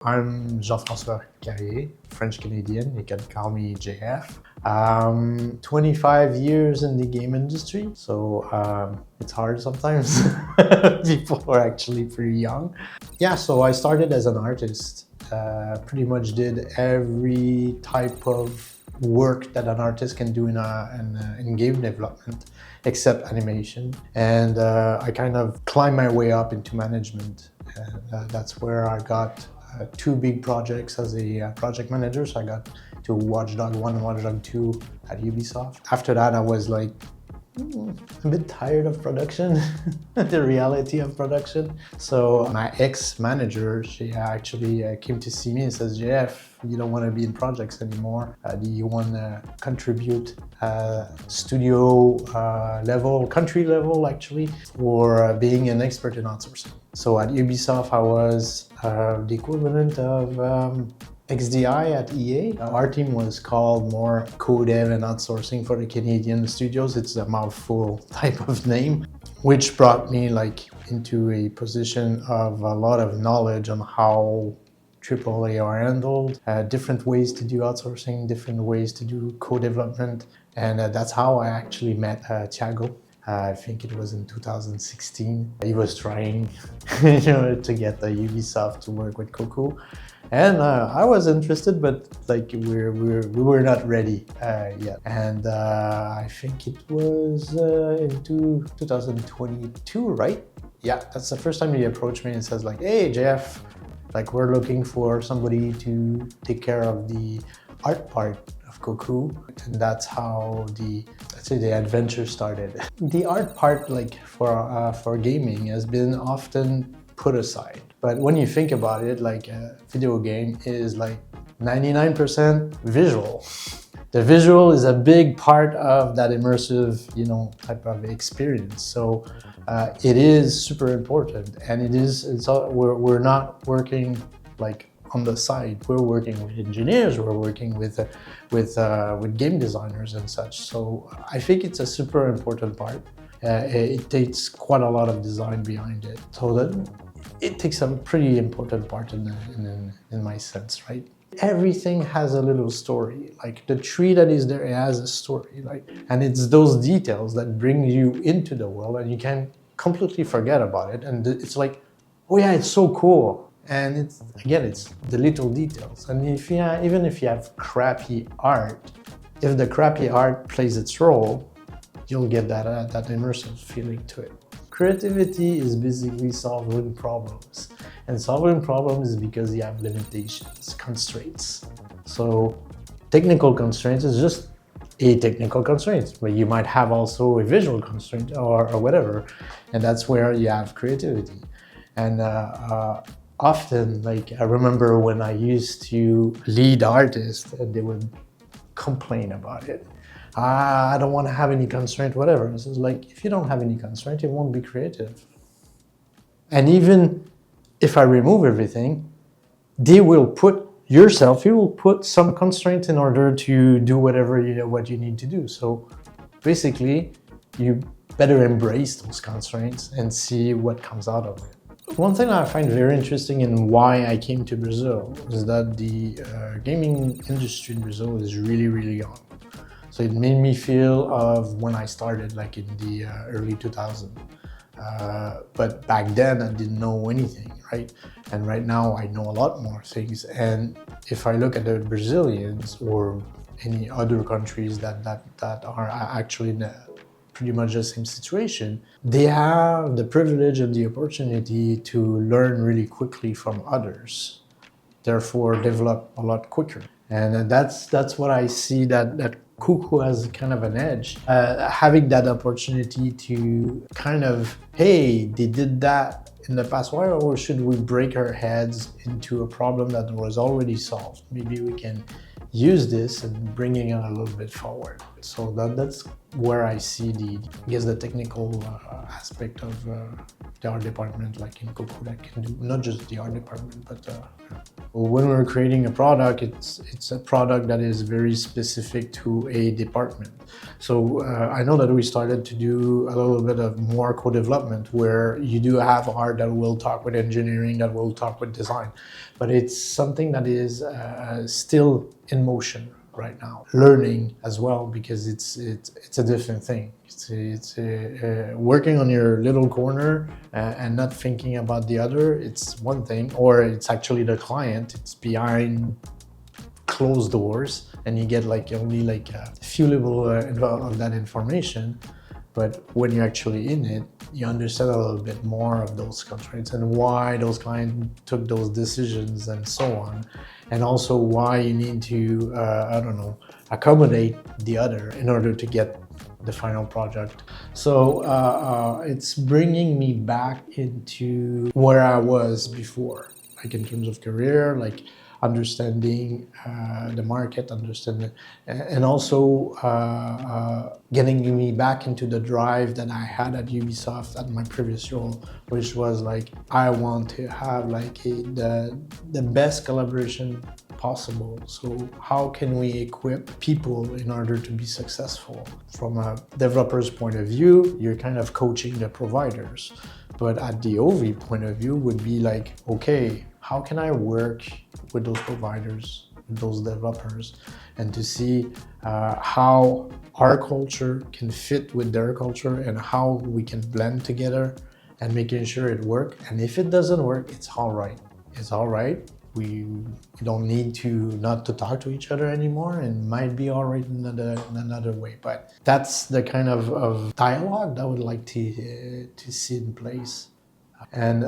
I'm Jean-François Carrier, French-Canadian. You can call me JF. 25 years in the game industry, so it's hard sometimes. People are actually pretty young. Yeah, so I started as an artist. Pretty much did every type of work that an artist can do in game development, except animation. And I kind of climbed my way up into management. And that's where I got two big projects as a project manager. So I got to Watch Dogs 1 and Watch Dogs 2 at Ubisoft. After that, I was like, a bit tired of production, the reality of production. So my ex-manager, she actually came to see me and says, Jeff, you don't want to be in projects anymore. Do you want to contribute studio level, country level actually, for being an expert in outsourcing? So at Ubisoft, I was the equivalent of XDI at EA. Our team was called more co-dev and outsourcing for the Canadian studios. It's a mouthful type of name, which brought me into a position of a lot of knowledge on how AAA are handled, different ways to do outsourcing, different ways to do co-development. And that's how I actually met Thiago. I think it was in 2016. He was trying to get the Ubisoft to work with Kokku. And I was interested, but we were not ready yet. And I think it was into 2022, right? Yeah, that's the first time he approached me and says hey, Jeff, we're looking for somebody to take care of the art part of Kokku. And that's how the adventure started. The art part, for gaming, has been often put aside. But when you think about it, a video game is 99% visual. The visual is a big part of that immersive, type of experience. So it is super important, and we're not working on the side. We're working with engineers. We're working with game designers and such. So I think it's a super important part. It takes quite a lot of design behind it. So that it takes a pretty important part in my sense, right? Everything has a little story. The tree that is there, it has a story, and it's those details that bring you into the world, and you can completely forget about it. And it's oh yeah, it's so cool. And it's the little details. And even if you have crappy art, if the crappy art plays its role, you'll get that immersive feeling to it. Creativity is basically solving problems. And solving problems is because you have limitations, constraints. So technical constraints is just a technical constraint, but you might have also a visual constraint or whatever. And that's where you have creativity. And often, I remember when I used to lead artists and they would complain about it. I don't want to have any constraint, whatever. It's if you don't have any constraint, it won't be creative. And even if I remove everything, you will put some constraints in order to do what you need to do. So basically, you better embrace those constraints and see what comes out of it. One thing I find very interesting in why I came to Brazil is that the gaming industry in Brazil is really, really young. So it made me feel of when I started, in the early 2000s. But back then I didn't know anything, right? And right now I know a lot more things. And if I look at the Brazilians or any other countries that are actually in pretty much the same situation, they have the privilege and the opportunity to learn really quickly from others, therefore develop a lot quicker. And that's what I see that Kokku has kind of an edge, having that opportunity to kind of, hey, they did that in the past, why or should we break our heads into a problem that was already solved? Maybe we can use this and bringing it a little bit forward. So that's where I see the technical aspect of the art department, in Kokku, that can do not just the art department, but When we're creating a product, it's a product that is very specific to a department. So I know that we started to do a little bit of more co-development where you do have art that will talk with engineering, that will talk with design, but it's something that is still in motion right now. Learning as well, because it's a different thing. It's working on your little corner and not thinking about the other. It's one thing, or it's actually the client. It's behind closed doors, and you get like only like a few little of that information. But when you're actually in it, you understand a little bit more of those constraints and why those clients took those decisions and so on. And also why you need to, I don't know, accommodate the other in order to get the final project. So it's bringing me back into where I was before, like in terms of career, like understanding the market, understanding, and also getting me back into the drive that I had at Ubisoft at my previous role, which was like, I want to have like the best collaboration possible. So how can we equip people in order to be successful? From a developer's point of view, you're kind of coaching the providers. But at the OV point of view would be like, okay, how can I work with those providers, with those developers, and to see how our culture can fit with their culture and how we can blend together and making sure it works. And if it doesn't work, it's all right. It's all right. We don't need to not to talk to each other anymore, and might be all right in another way. But that's the kind of dialogue that I would like to see in place. And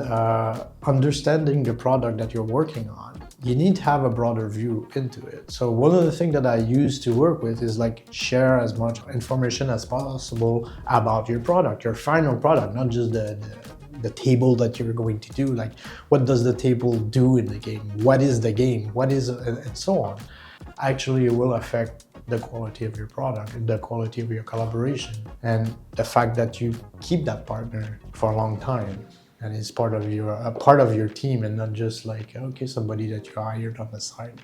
understanding the product that you're working on, you need to have a broader view into it. So one of the things that I used to work with is like share as much information as possible about your product, your final product, not just the table that you're going to do. Like, what does the table do in the game? What is the game? What is, and so on. Actually, it will affect the quality of your product and the quality of your collaboration, and the fact that you keep that partner for a long time and is part of your team, and not just like, okay, somebody that you hired on the side.